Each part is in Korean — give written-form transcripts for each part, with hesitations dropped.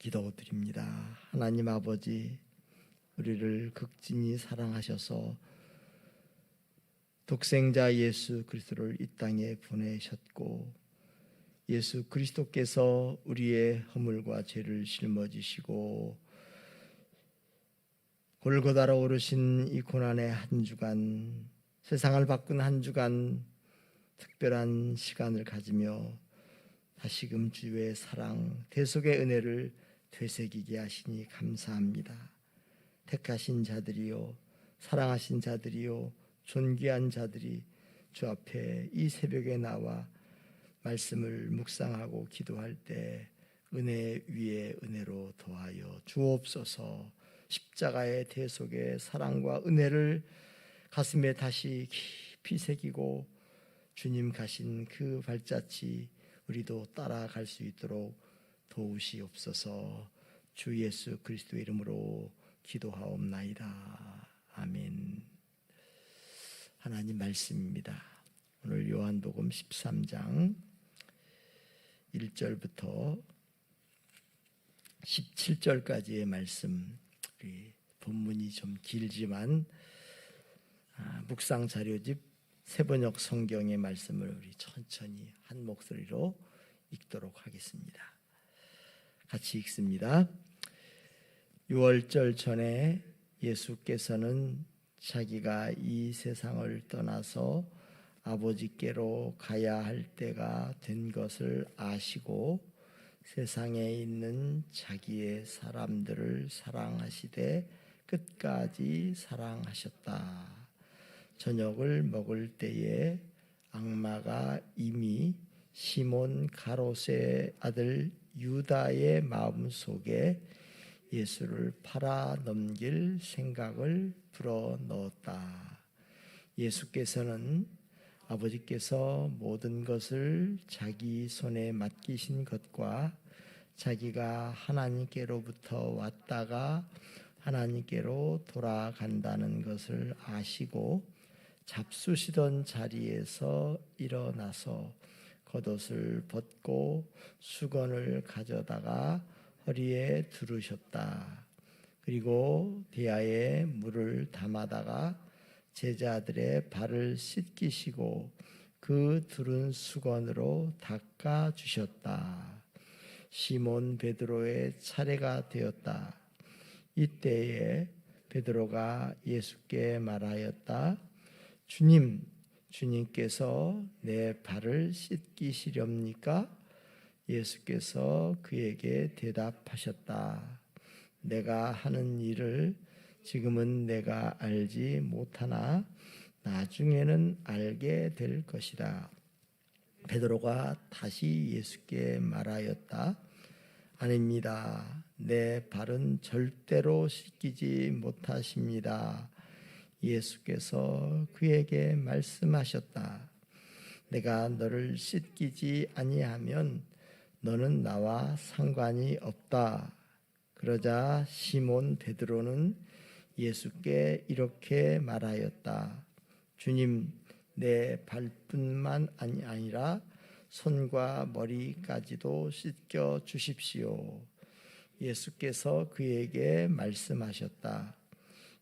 기도드립니다. 하나님 아버지, 우리를 극진히 사랑하셔서 독생자 예수 그리스도를 이 땅에 보내셨고, 예수 그리스도께서 우리의 허물과 죄를 짊어지시고 골고다로 오르신 이 고난의 한 주간, 세상을 바꾼 한 주간 특별한 시간을 가지며 다시금 주의 사랑, 대속의 은혜를 되새기게 하시니 감사합니다. 택하신 자들이요, 사랑하신 자들이요, 존귀한 자들이 주 앞에 이 새벽에 나와 말씀을 묵상하고 기도할 때 은혜 위에 은혜로 더하여 주옵소서. 십자가의 대속의 사랑과 은혜를 가슴에 다시 깊이 새기고 주님 가신 그 발자취 우리도 따라갈 수 있도록 도우시옵소서. 주 예수 그리스도의 이름으로 기도하옵나이다. 아멘. 하나님 말씀입니다. 오늘 요한복음 13장 1절부터 17절까지의 말씀, 우리 본문이 좀 길지만 묵상 자료집 세번역 성경의 말씀을 우리 천천히 한 목소리로 읽도록 하겠습니다. 같이 읽습니다. 6월절 전에 예수께서는 자기가 이 세상을 떠나서 아버지께로 가야 할 때가 된 것을 아시고 세상에 있는 자기의 사람들을 사랑하시되 끝까지 사랑하셨다. 저녁을 먹을 때에 악마가 이미 시몬 가롯의 아들 유다의 마음속에 예수를 팔아 넘길 생각을 불어넣었다. 예수께서는 아버지께서 모든 것을 자기 손에 맡기신 것과 자기가 하나님께로부터 왔다가 하나님께로 돌아간다는 것을 아시고 잡수시던 자리에서 일어나서 겉옷을 벗고 수건을 가져다가 허리에 두르셨다. 그리고 대야에 물을 담아다가 제자들의 발을 씻기시고 그 두른 수건으로 닦아 주셨다. 시몬 베드로의 차례가 되었다. 이때에 베드로가 예수께 말하였다. 주님, 주님께서 내 발을 씻기시렵니까? 예수께서 그에게 대답하셨다. 내가 하는 일을 지금은 내가 알지 못하나 나중에는 알게 될 것이다. 베드로가 다시 예수께 말하였다. 아닙니다. 내 발은 절대로 씻기지 못하십니다. 예수께서 그에게 말씀하셨다. 내가 너를 씻기지 아니하면 너는 나와 상관이 없다. 그러자 시몬 베드로는 예수께 이렇게 말하였다. 주님, 내 발뿐만 아니라 손과 머리까지도 씻겨 주십시오. 예수께서 그에게 말씀하셨다.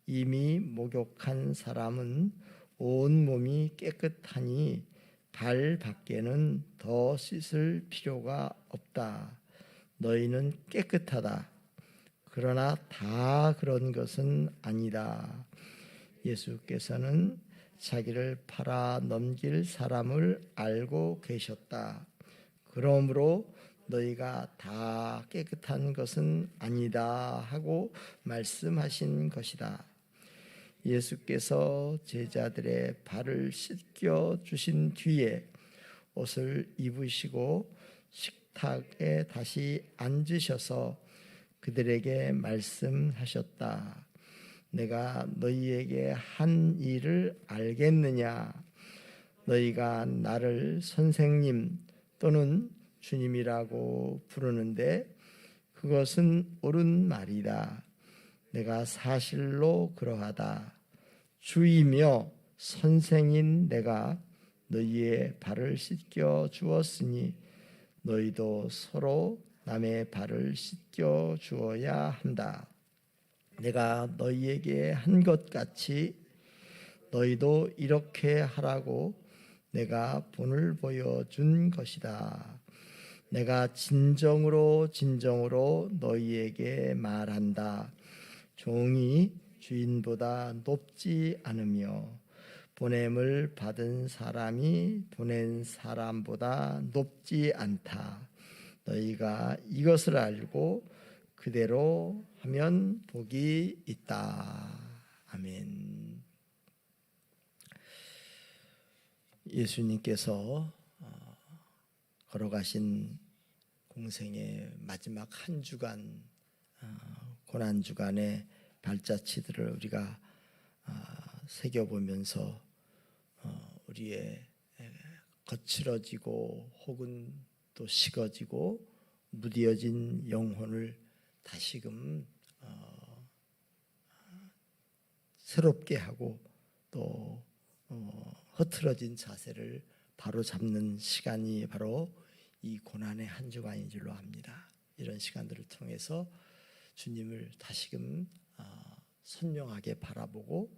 이미 목욕한 사람은 온 몸이 깨끗하니 발 밖에는 더 씻을 필요가 없다. 너희는 깨끗하다. 그러나 다 그런 것은 아니다. 예수께서는 자기를 팔아 넘길 사람을 알고 계셨다. 그러므로 너희가 다 깨끗한 것은 아니다 하고 말씀하신 것이다. 예수께서 제자들의 발을 씻겨 주신 뒤에 옷을 입으시고 식탁에 다시 앉으셔서 그들에게 말씀하셨다. 내가 너희에게 한 일을 알겠느냐? 너희가 나를 선생님 또는 주님이라고 부르는데 그것은 옳은 말이다. 내가 사실로 그러하다. 주이며 선생인 내가 너희의 발을 씻겨 주었으니 너희도 서로 남의 발을 씻겨 주어야 한다. 내가 너희에게 한 것 같이 너희도 이렇게 하라고 내가 본을 보여준 것이다. 내가 진정으로 너희에게 말한다. 종이 주인보다 높지 않으며 보냄을 받은 사람이 보낸 사람보다 높지 않다. 너희가 이것을 알고 그대로 하면 복이 있다. 아멘. 예수님께서 걸어가신 공생의 마지막 한 주간, 고난 주간의 발자취들을 우리가 새겨보면서 우리의 거칠어지고 혹은 또 식어지고 무뎌진 영혼을 다시금 새롭게 하고 또 흐트러진 자세를 바로 잡는 시간이 바로 이 고난의 한 주간인 줄로 압니다. 이런 시간들을 통해서 주님을 다시금 선명하게 바라보고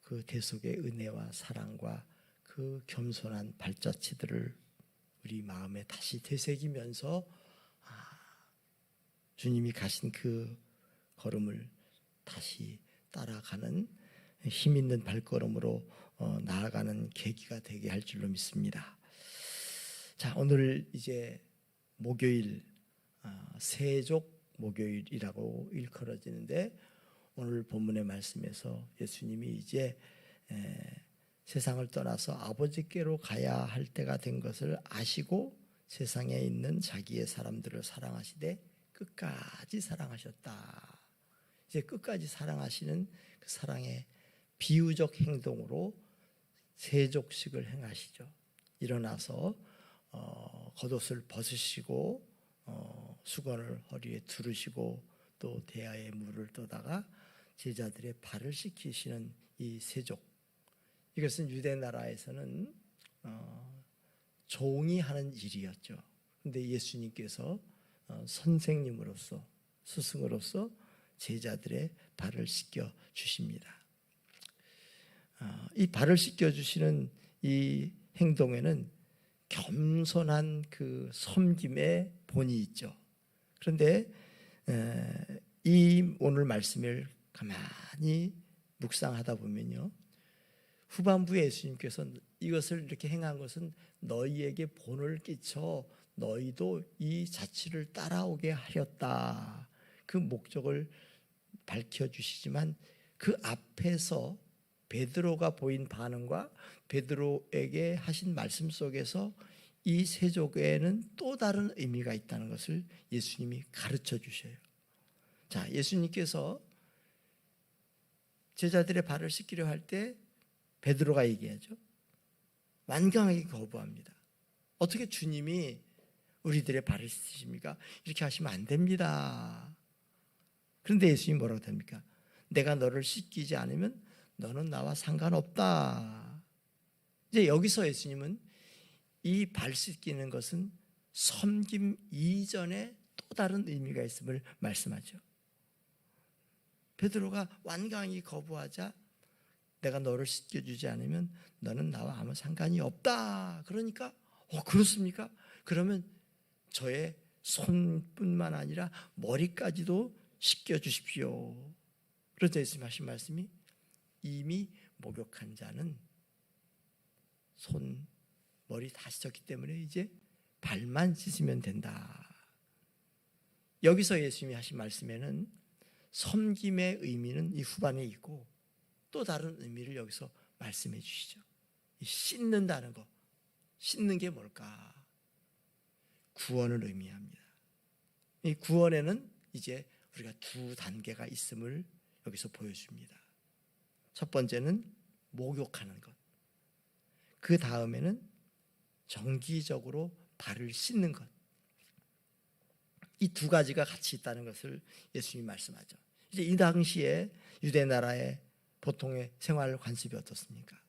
그 대속의 은혜와 사랑과 그 겸손한 발자취들을 우리 마음에 다시 되새기면서 주님이 가신 그 걸음을 다시 따라가는 힘 있는 발걸음으로 나아가는 계기가 되게 할 줄로 믿습니다. 자, 오늘 이제 목요일, 세족 목요일이라고 일컬어지는데 오늘 본문의 말씀에서 예수님이 이제 세상을 떠나서 아버지께로 가야 할 때가 된 것을 아시고 세상에 있는 자기의 사람들을 사랑하시되 끝까지 사랑하셨다. 이제 끝까지 사랑하시는 그 사랑의 비유적 행동으로 세족식을 행하시죠. 일어나서 겉옷을 벗으시고 수건을 허리에 두르시고 또 대야에 물을 떠다가 제자들의 발을 씻기시는 이 세족, 이것은 유대 나라에서는 종이 하는 일이었죠. 그런데 예수님께서 선생님으로서 스승으로서 제자들의 발을 씻겨 주십니다. 이 발을 씻겨 주시는 이 행동에는 겸손한 그 섬김의 본이 있죠. 그런데 이 오늘 말씀을 가만히 묵상하다 보면요, 후반부에 예수님께서 이것을 이렇게 행한 것은 너희에게 본을 끼쳐 너희도 이 자취를 따라오게 하였다. 그 목적을 밝혀주시지만 그 앞에서 베드로가 보인 반응과 베드로에게 하신 말씀 속에서 이 세족에는 또 다른 의미가 있다는 것을 예수님이 가르쳐 주셔요. 자, 예수님께서 제자들의 발을 씻기려 할 때 베드로가 얘기하죠. 완강하게 거부합니다. 어떻게 주님이 우리들의 발을 씻으십니까? 이렇게 하시면 안 됩니다. 그런데 예수님이 뭐라고 합니까? 내가 너를 씻기지 않으면 너는 나와 상관없다. 이제 여기서 예수님은 이 발 씻기는 것은 섬김 이전에 또 다른 의미가 있음을 말씀하죠. 베드로가 완강히 거부하자 내가 너를 씻겨주지 않으면 너는 나와 아무 상관이 없다. 그러니까 그렇습니까? 그러면 저의 손뿐만 아니라 머리까지도 씻겨주십시오. 그래서 예수님 하신 말씀이 이미 목욕한 자는 손, 머리 다 씻었기 때문에 이제 발만 씻으면 된다. 여기서 예수님이 하신 말씀에는 섬김의 의미는 이 후반에 있고 또 다른 의미를 여기서 말씀해 주시죠. 씻는다는 거, 씻는 게 뭘까? 구원을 의미합니다. 이 구원에는 이제 우리가 두 단계가 있음을 여기서 보여줍니다. 첫 번째는 목욕하는 것, 그 다음에는 정기적으로 발을 씻는 것. 이 두 가지가 같이 있다는 것을 예수님이 말씀하죠. 이제 이 당시에 유대 나라의 보통의 생활 관습이 어떻습니까?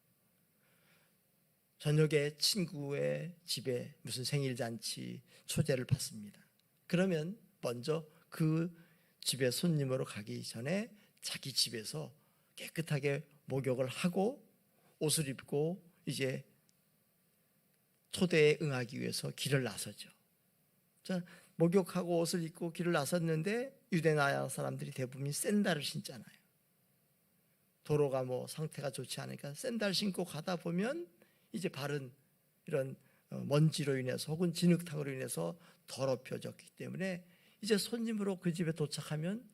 저녁에 친구의 집에 무슨 생일 잔치 초대를 받습니다. 그러면 먼저 그 집에 손님으로 가기 전에 자기 집에서 깨끗하게 목욕을 하고 옷을 입고 이제 초대에 응하기 위해서 길을 나서죠. 자, 목욕하고 옷을 입고 길을 나섰는데 유대나라 사람들이 대부분 샌들을 신잖아요. 도로가 뭐 상태가 좋지 않으니까 샌들 신고 가다 보면 이제 발은 이런 먼지로 인해서 혹은 진흙탕으로 인해서 더럽혀졌기 때문에 이제 손님으로 그 집에 도착하면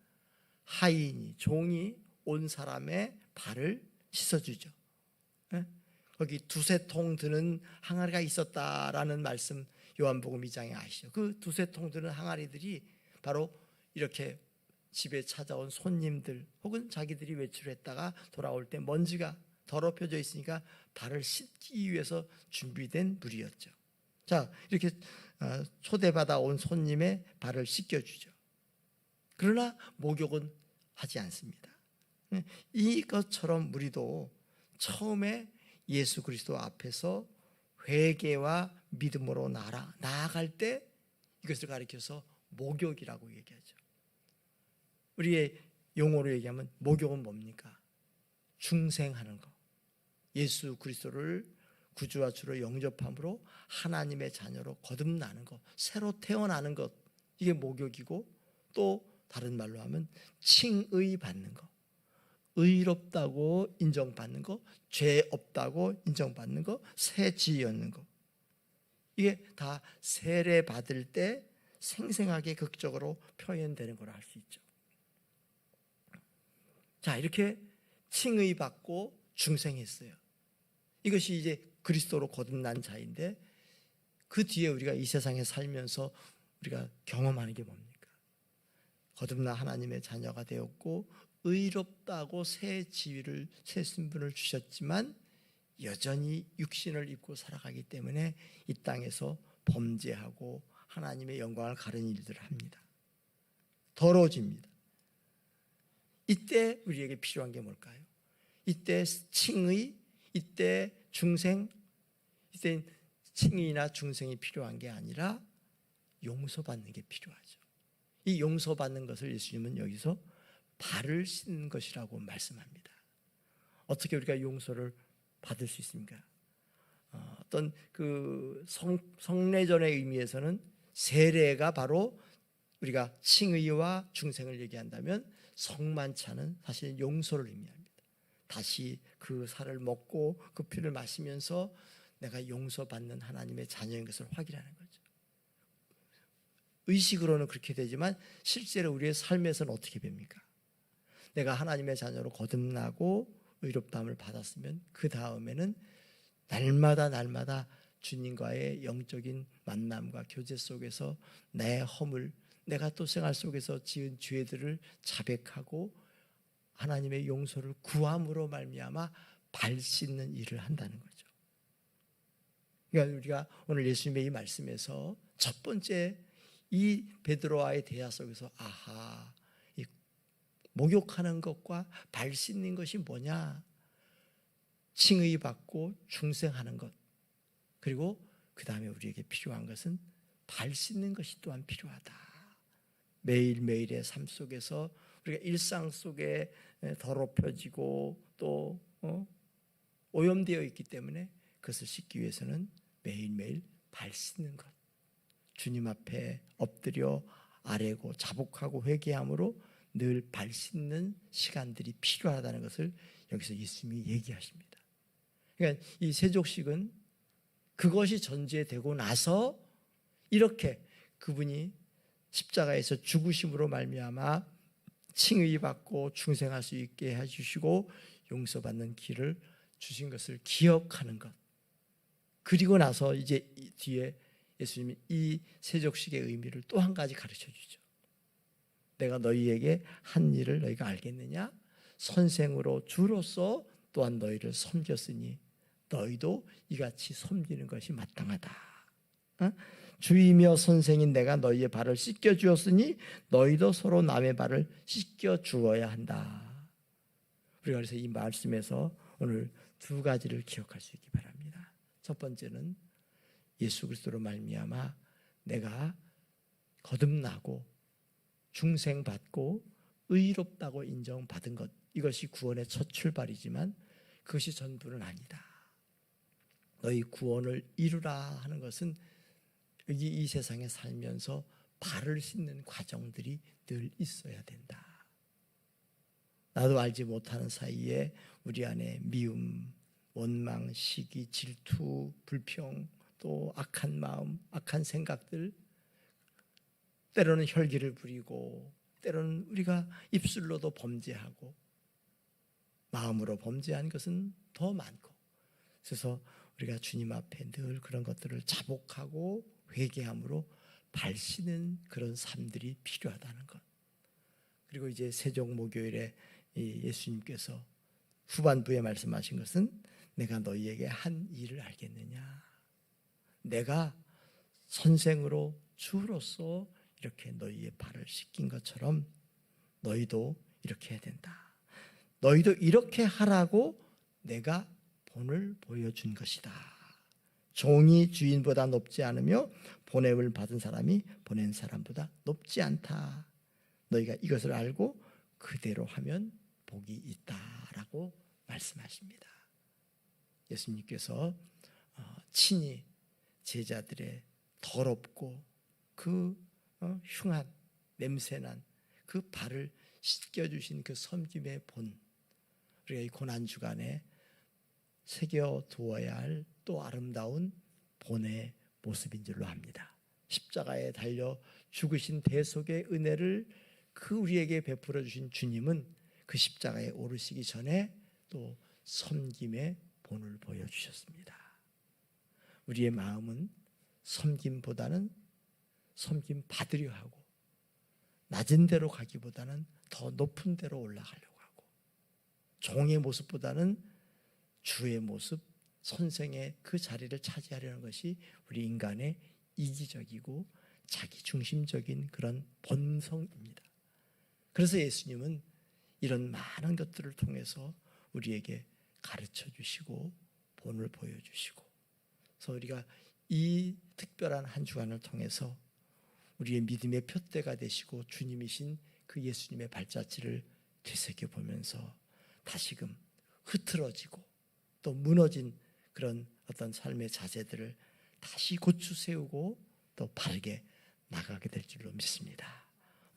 하인이, 종이 온 사람의 발을 씻어주죠. 거기 두세 통 드는 항아리가 있었다라는 말씀 요한복음 2장에 아시죠? 그 두세 통 드는 항아리들이 바로 이렇게 집에 찾아온 손님들 혹은 자기들이 외출했다가 돌아올 때 먼지가 더럽혀져 있으니까 발을 씻기 위해서 준비된 물이었죠. 자, 이렇게 초대받아 온 손님의 발을 씻겨주죠. 그러나 목욕은 하지 않습니다. 이것처럼 우리도 처음에 예수 그리스도 앞에서 회개와 믿음으로 나아갈 때 이것을 가리켜서 목욕이라고 얘기하죠. 우리의 용어로 얘기하면 목욕은 뭡니까? 중생하는 것. 예수 그리스도를 구주와 주로 영접함으로 하나님의 자녀로 거듭나는 것, 새로 태어나는 것, 이게 목욕이고, 또 다른 말로 하면 칭의 받는 것, 의롭다고 인정받는 것, 죄 없다고 인정받는 것, 새 지었는 것, 이게 다 세례 받을 때 생생하게 극적으로 표현되는 거라 할 수 있죠. 자, 이렇게 칭의 받고 중생했어요. 이것이 이제 그리스도로 거듭난 자인데, 그 뒤에 우리가 이 세상에 살면서 우리가 경험하는 게 뭡니까? 거듭나 하나님의 자녀가 되었고 의롭다고 새 지위를, 새 신분을 주셨지만 여전히 육신을 입고 살아가기 때문에 이 땅에서 범죄하고 하나님의 영광을 가르는 일들을 합니다. 더러워집니다. 이때 우리에게 필요한 게 뭘까요? 이때 칭의, 이때 중생, 이때 칭의나 중생이 필요한 게 아니라 용서받는 게 필요하죠. 이 용서받는 것을 예수님은 여기서 발을 씻는 것이라고 말씀합니다. 어떻게 우리가 용서를 받을 수 있습니까? 어떤 그 성례전의 의미에서는 세례가 바로 우리가 칭의와 중생을 얘기한다면 성만찬은 사실 용서를 의미합니다. 다시 그 살을 먹고 그 피를 마시면서 내가 용서받는 하나님의 자녀인 것을 확인하는 거죠. 의식으로는 그렇게 되지만 실제로 우리의 삶에서는 어떻게 됩니까? 내가 하나님의 자녀로 거듭나고 의롭다함을 받았으면 그 다음에는 날마다 주님과의 영적인 만남과 교제 속에서 내 허물, 내가 또 생활 속에서 지은 죄들을 자백하고 하나님의 용서를 구함으로 말미암아 발 씻는 일을 한다는 거죠. 그러니까 우리가 오늘 예수님의 이 말씀에서 첫 번째 이 베드로와의 대화 속에서 아하, 이 목욕하는 것과 발 씻는 것이 뭐냐? 칭의 받고 중생하는 것, 그리고 그 다음에 우리에게 필요한 것은 발 씻는 것이 또한 필요하다. 매일매일의 삶 속에서 우리가 일상 속에 더럽혀지고 또 오염되어 있기 때문에 그것을 씻기 위해서는 매일매일 발 씻는 것, 주님 앞에 엎드려 아뢰고 자복하고 회개함으로 늘 발 씻는 시간들이 필요하다는 것을 여기서 예수님이 얘기하십니다. 그러니까 이 세족식은 그것이 전제되고 나서 이렇게 그분이 십자가에서 죽으심으로 말미암아 칭의 받고 중생할 수 있게 해주시고 용서받는 길을 주신 것을 기억하는 것, 그리고 나서 이제 뒤에 예수님이 이 세족식의 의미를 또 한 가지 가르쳐 주죠. 내가 너희에게 한 일을 너희가 알겠느냐? 선생으로 주로서 또한 너희를 섬겼으니 너희도 이같이 섬기는 것이 마땅하다. 주이며 선생인 내가 너희의 발을 씻겨 주었으니 너희도 서로 남의 발을 씻겨 주어야 한다. 우리가 그래서 이 말씀에서 오늘 두 가지를 기억할 수 있기 바랍니다. 첫 번째는 예수 그리스도로 말미암아 내가 거듭나고 중생받고 의롭다고 인정받은 것, 이것이 구원의 첫 출발이지만 그것이 전부는 아니다. 너희 구원을 이루라 하는 것은 여기 이 세상에 살면서 발을 씻는 과정들이 늘 있어야 된다. 나도 알지 못하는 사이에 우리 안에 미움, 원망, 시기, 질투, 불평, 또 악한 마음, 악한 생각들, 때로는 혈기를 부리고 때로는 우리가 입술로도 범죄하고 마음으로 범죄한 것은 더 많고, 그래서 우리가 주님 앞에 늘 그런 것들을 자복하고 회개함으로 발씨는 그런 삶들이 필요하다는 것. 그리고 이제 세종목요일에 예수님께서 후반부에 말씀하신 것은 내가 너희에게 한 일을 알겠느냐. 내가 선생으로 주로서 이렇게 너희의 발을 씻긴 것처럼 너희도 이렇게 해야 된다. 너희도 이렇게 하라고 내가 본을 보여준 것이다. 종이 주인보다 높지 않으며 보냄을 받은 사람이 보낸 사람보다 높지 않다. 너희가 이것을 알고 그대로 하면 복이 있다라고 말씀하십니다. 예수님께서 친히 제자들의 더럽고 그 흉한 냄새난 그 발을 씻겨주신 그 섬김의 본, 우리가 이 고난주간에 새겨두어야 할 또 아름다운 본의 모습인 줄로 압니다. 십자가에 달려 죽으신 대속의 은혜를 그 우리에게 베풀어 주신 주님은 그 십자가에 오르시기 전에 또 섬김의 본을 보여주셨습니다. 우리의 마음은 섬김보다는 섬김 받으려 하고 낮은 데로 가기보다는 더 높은 데로 올라가려고 하고, 종의 모습보다는 주의 모습, 선생의 그 자리를 차지하려는 것이 우리 인간의 이기적이고 자기중심적인 그런 본성입니다. 그래서 예수님은 이런 많은 것들을 통해서 우리에게 가르쳐 주시고 본을 보여주시고, 그래서 우리가 이 특별한 한 주간을 통해서 우리의 믿음의 표대가 되시고 주님이신 그 예수님의 발자취를 되새겨보면서 다시금 흐트러지고 또 무너진 그런 어떤 삶의 자세들을 다시 고추 세우고 또 바르게 나가게 될 줄로 믿습니다.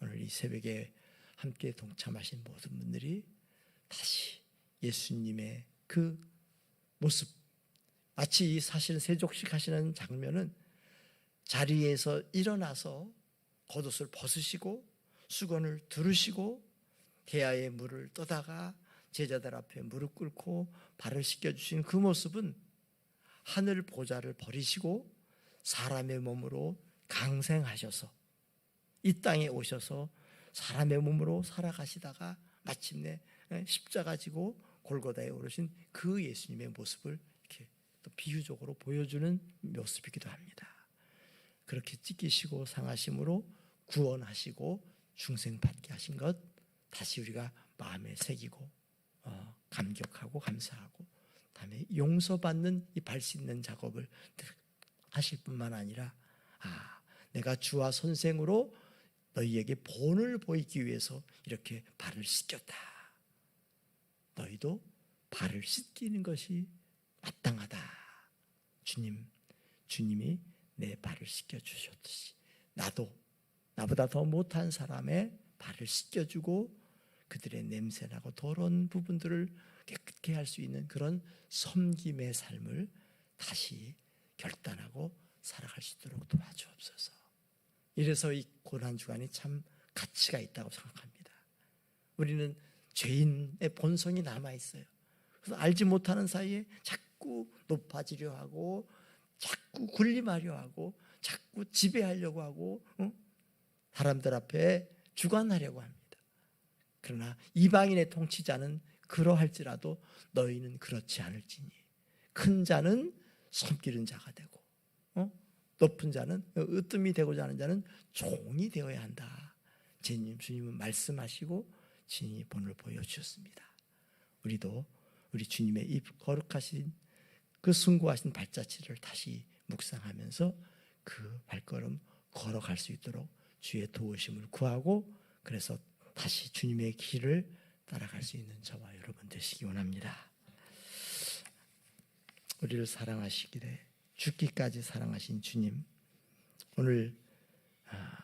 오늘 이 새벽에 함께 동참하신 모든 분들이 다시 예수님의 그 모습, 마치 이 사실 세족식 하시는 장면은 자리에서 일어나서 겉옷을 벗으시고 수건을 두르시고 대야의 물을 떠다가 제자들 앞에 무릎 꿇고 발을 씻겨주신 그 모습은 하늘 보좌를 버리시고 사람의 몸으로 강생하셔서 이 땅에 오셔서 사람의 몸으로 살아가시다가 마침내 십자가 지고 골고다에 오르신 그 예수님의 모습을 이렇게 또 비유적으로 보여주는 모습이기도 합니다. 그렇게 찢기시고 상하심으로 구원하시고 중생받게 하신 것 다시 우리가 마음에 새기고 감격하고 감사하고, 다음에 용서받는 이 발 씻는 작업을 하실 뿐만 아니라 내가 주와 선생으로 너희에게 본을 보이기 위해서 이렇게 발을 씻겼다. 너희도 발을 씻기는 것이 마땅하다. 주님이 내 발을 씻겨주셨듯이 나도 나보다 더 못한 사람의 발을 씻겨주고 그들의 냄새나고 더러운 부분들을 깨끗게 할 수 있는 그런 섬김의 삶을 다시 결단하고 살아갈 수 있도록 도와주옵소서. 이래서 이 고난주간이 참 가치가 있다고 생각합니다. 우리는 죄인의 본성이 남아있어요. 그래서 알지 못하는 사이에 자꾸 높아지려 하고 자꾸 군림하려 하고 자꾸 지배하려고 하고 사람들 앞에 주관하려고 합니다. 그러나 이방인의 통치자는 그러할지라도 너희는 그렇지 않을지니 큰 자는 섬기는 자가 되고 높은 자는 으뜸이 되고자 하는 자는 종이 되어야 한다. 주님은 말씀하시고 진히 본을 보여주셨습니다. 우리도 우리 주님의 이 거룩하신 그 숭고하신 발자취를 다시 묵상하면서 그 발걸음 걸어갈 수 있도록 주의 도우심을 구하고 그래서 다시 주님의 길을 따라갈 수 있는 저와 여러분 되시기 원합니다. 우리를 사랑하시기에 죽기까지 사랑하신 주님, 오늘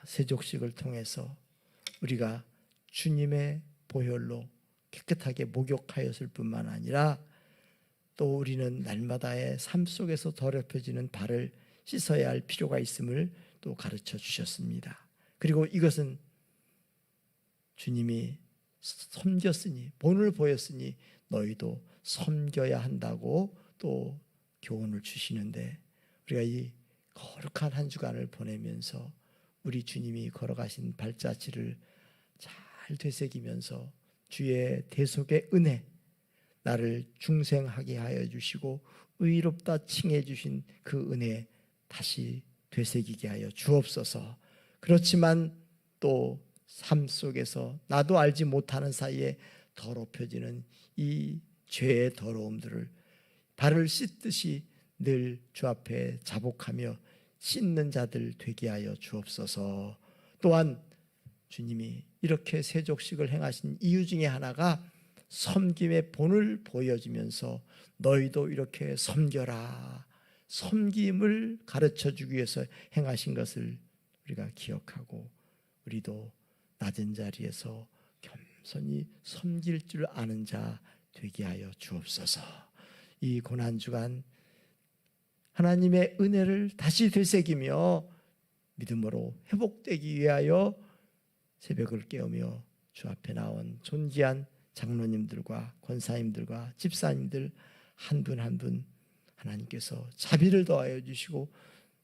세족식을 통해서 우리가 주님의 보혈로 깨끗하게 목욕하였을 뿐만 아니라 또 우리는 날마다의 삶 속에서 더럽혀지는 발을 씻어야 할 필요가 있음을 또 가르쳐 주셨습니다. 그리고 이것은 주님이 섬겼으니, 본을 보였으니 너희도 섬겨야 한다고 또 교훈을 주시는데, 우리가 이 거룩한 한 주간을 보내면서 우리 주님이 걸어가신 발자취를 잘 되새기면서 주의 대속의 은혜, 나를 중생하게 하여 주시고 의롭다 칭해 주신 그 은혜 다시 되새기게 하여 주옵소서. 그렇지만 또 삶 속에서 나도 알지 못하는 사이에 더럽혀지는 이 죄의 더러움들을 발을 씻듯이 늘 주 앞에 자복하며 씻는 자들 되게 하여 주옵소서. 또한 주님이 이렇게 세족식을 행하신 이유 중에 하나가 섬김의 본을 보여주면서 너희도 이렇게 섬겨라, 섬김을 가르쳐주기 위해서 행하신 것을 우리가 기억하고 우리도 낮은 자리에서 겸손히 섬길 줄 아는 자 되게 하여 주옵소서. 이 고난주간 하나님의 은혜를 다시 되새기며 믿음으로 회복되기 위하여 새벽을 깨우며 주 앞에 나온 존귀한 장로님들과 권사님들과 집사님들 한 분 한 분 하나님께서 자비를 더하여 주시고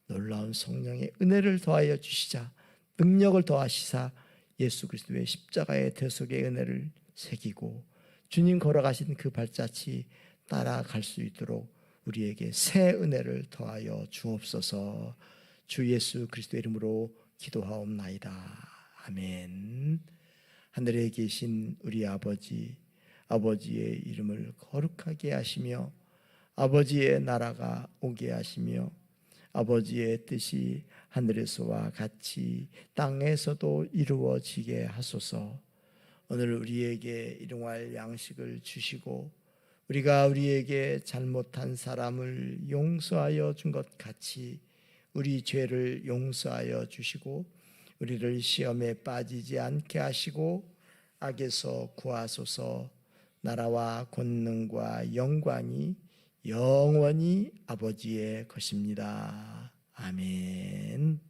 놀라운 성령의 은혜를 더하여 주시자 능력을 더하시사 예수 그리스도의 십자가의 대속의 은혜를 새기고 주님 걸어가신 그 발자취 따라갈 수 있도록 우리에게 새 은혜를 더하여 주옵소서. 주 예수 그리스도의 이름으로 기도하옵나이다. 아멘. 하늘에 계신 우리 아버지, 아버지의 이름을 거룩하게 하시며 아버지의 나라가 오게 하시며 아버지의 뜻이 하늘에서와 같이 땅에서도 이루어지게 하소서. 오늘 우리에게 일용할 양식을 주시고 우리가 우리에게 잘못한 사람을 용서하여 준 것 같이 우리 죄를 용서하여 주시고 우리를 시험에 빠지지 않게 하시고 악에서 구하소서. 나라와 권능과 영광이 영원히 아버지의 것입니다. 아멘.